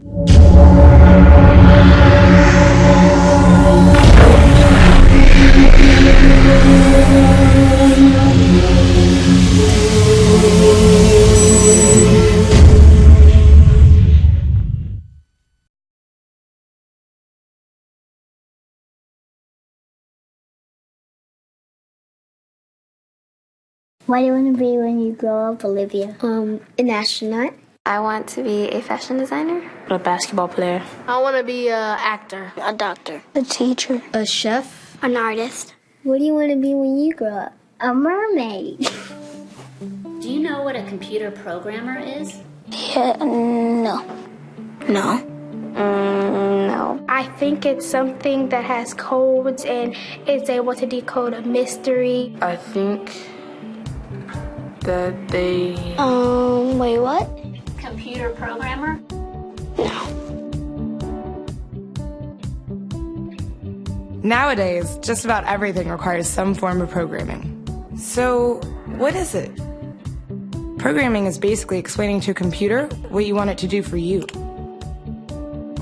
What do you want to be when you grow up, Olivia? An astronaut. I want to be a fashion designer. A basketball player. I want to be an actor. A doctor. A teacher. A chef. An artist. What do you want to be when you grow up? A mermaid. Do you know what a computer programmer is? Yeah, no. No. No. I think it's something that has codes and is able to decode a mystery. I think that they... Wait, what? Computer programmer? Nowadays, just about everything requires some form of programming. So, what is it? Programming is basically explaining to a computer what you want it to do for you.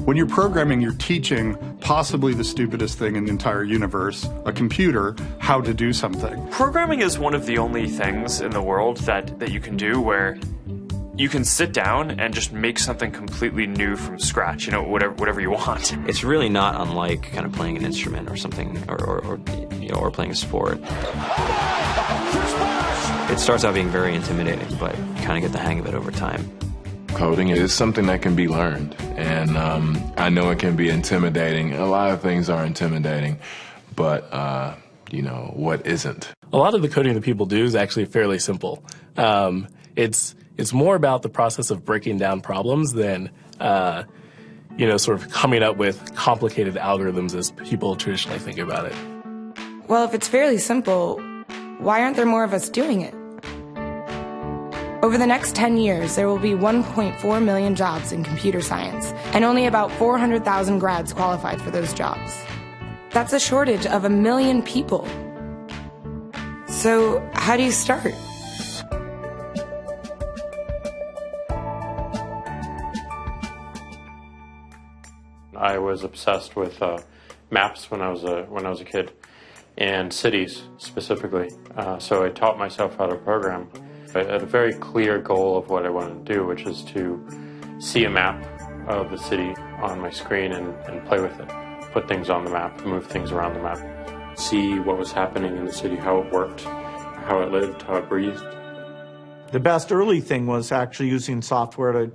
When you're programming, you're teaching possibly the stupidest thing in the entire universe, a computer, how to do something. Programming is one of the only things in the world that you can do where you can sit down and just make something completely new from scratch, you know, whatever you want. It's really not unlike kind of playing an instrument or something, or playing a sport. It starts out being very intimidating, but you kind of get the hang of it over time. Coding is something that can be learned, and I know it can be intimidating. A lot of things are intimidating, but you know, what isn't? A lot of the coding that people do is actually fairly simple. It's more about the process of breaking down problems than you know, sort of coming up with complicated algorithms as people traditionally think about it. Well, if it's fairly simple, why aren't there more of us doing it? Over the next 10 years, there will be 1.4 million jobs in computer science, and only about 400,000 grads qualified for those jobs. That's a shortage of 1 million people. So, how do you start? I was obsessed with maps when I was a kid, and cities specifically. So I taught myself how to program. I had a very clear goal of what I wanted to do, which is to see a map of the city on my screen and play with it. Put things on the map, move things around the map. See what was happening in the city, how it worked, how it lived, how it breathed. The best early thing was actually using software to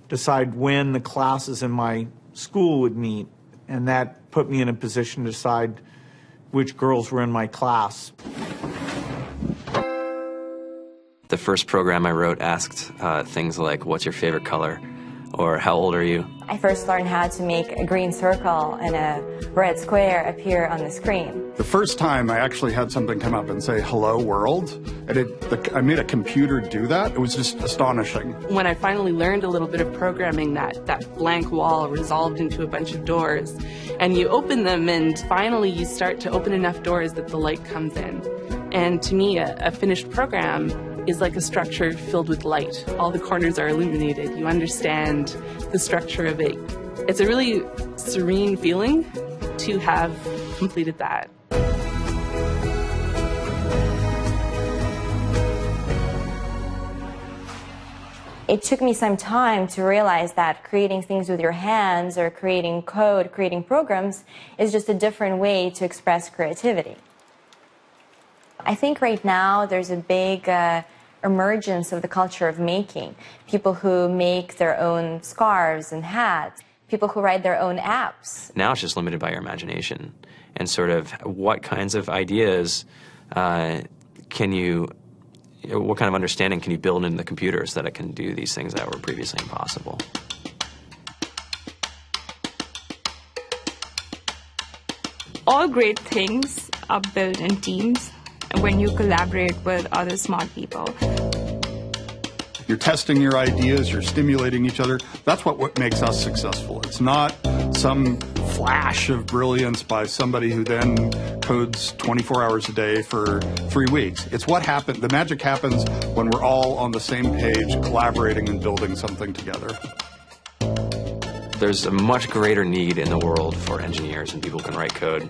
decide when the classes in my school would meet, and that put me in a position to decide which girls were in my class. The first program I wrote asked things like, what's your favorite color? Or how old are you? I first learned how to make a green circle and a red square appear on the screen. The first time I actually had something come up and say, hello world, and I made a computer do that. It was just astonishing. When I finally learned a little bit of programming, that blank wall resolved into a bunch of doors, and you open them, and finally you start to open enough doors that the light comes in. And to me, a finished program is like a structure filled with light. All the corners are illuminated. You understand the structure of it. It's a really serene feeling to have completed that. It took me some time to realize that creating things with your hands or creating code, creating programs, is just a different way to express creativity. I think right now there's a big emergence of the culture of making. People who make their own scarves and hats, people who write their own apps. Now it's just limited by your imagination and sort of what kinds of ideas what kind of understanding can you build into the computer so that it can do these things that were previously impossible. All great things are built in teams when you collaborate with other smart people. You're testing your ideas, you're stimulating each other. That's what makes us successful. It's not some flash of brilliance by somebody who then codes 24 hours a day for 3 weeks. It's what happened. The magic happens when we're all on the same page, collaborating and building something together. There's a much greater need in the world for engineers and people who can write code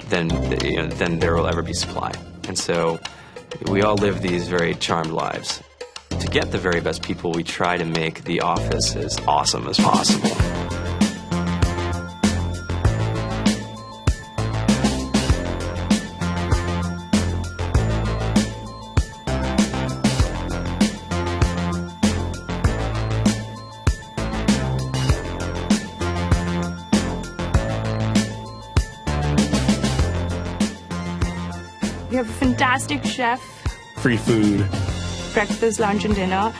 than there will ever be supply. And so we all live these very charmed lives. To get the very best people, we try to make the office as awesome as possible. We have a fantastic chef, Free food, breakfast, lunch, and dinner.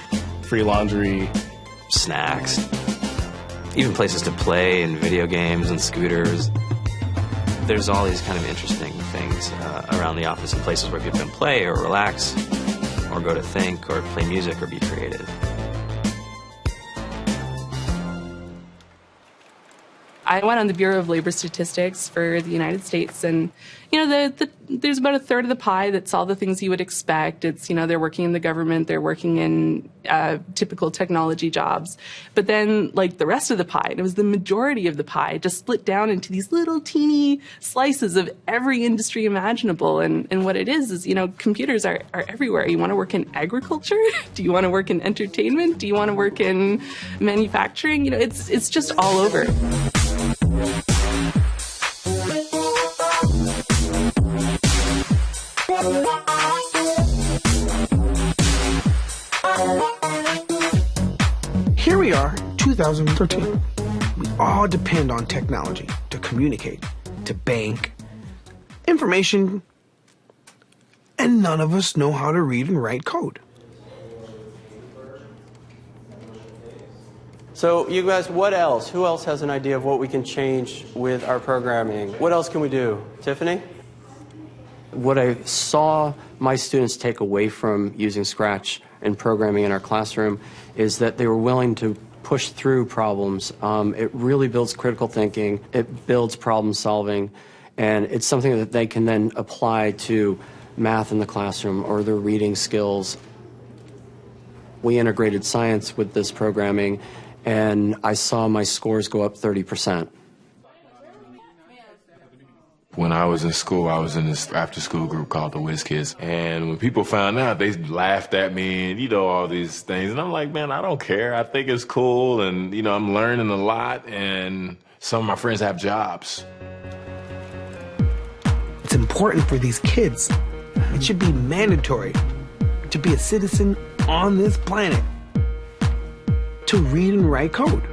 free laundry, Snacks, even places to play and video games and scooters. There's all these kind of interesting things around the office and places where people can play or relax or go to think or play music or be creative. I went on the Bureau of Labor Statistics for the United States, and there's about a third of the pie that's all the things you would expect. It's, they're working in the government, they're working in typical technology jobs. But then, like, the rest of the pie, and it was the majority of the pie, just split down into these little teeny slices of every industry imaginable. And what it is, computers are everywhere. You want to work in agriculture? Do you want to work in entertainment? Do you want to work in manufacturing? It's just all over. Here we are, 2013. We all depend on technology to communicate, to bank, information, and none of us know how to read and write code. So you guys, what else? Who else has an idea of what we can change with our programming? What else can we do? Tiffany? What I saw my students take away from using Scratch and programming in our classroom is that they were willing to push through problems. It really builds critical thinking, it builds problem solving, and it's something that they can then apply to math in the classroom or their reading skills. We integrated science with this programming, and I saw my scores go up 30%. When I was in school, I was in this after-school group called the Whiz Kids. And when people found out, they laughed at me and, all these things. And I'm like, man, I don't care. I think it's cool. And, I'm learning a lot. And some of my friends have jobs. It's important for these kids. It should be mandatory to be a citizen on this planet, to read and write code.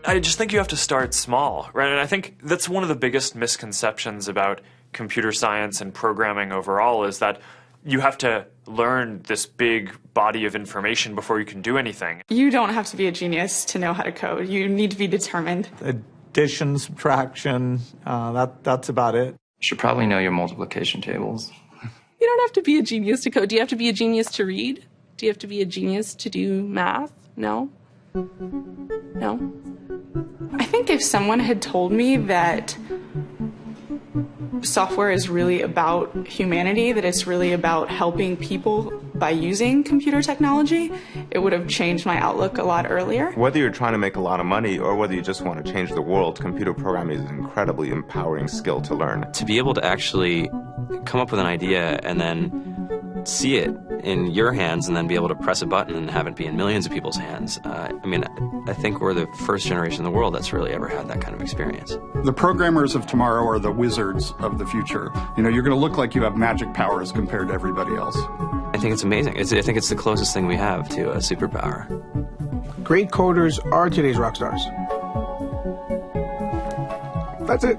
I just think you have to start small, right? And I think that's one of the biggest misconceptions about computer science and programming overall is that you have to learn this big body of information before you can do anything. You don't have to be a genius to know how to code. You need to be determined. Addition, subtraction, that's about it. You should probably know your multiplication tables. You don't have to be a genius to code. Do you have to be a genius to read? Do you have to be a genius to do math? No? No? I think if someone had told me that software is really about humanity, that it's really about helping people by using computer technology, it would have changed my outlook a lot earlier. Whether you're trying to make a lot of money or whether you just want to change the world, computer programming is an incredibly empowering skill to learn. To be able to actually come up with an idea and then see it in your hands and then be able to press a button and have it be in millions of people's hands. I think we're the first generation in the world that's really ever had that kind of experience. The programmers of tomorrow are the wizards of the future. You're going to look like you have magic powers compared to everybody else. I think it's amazing. I think it's the closest thing we have to a superpower. Great coders are today's rock stars. That's it.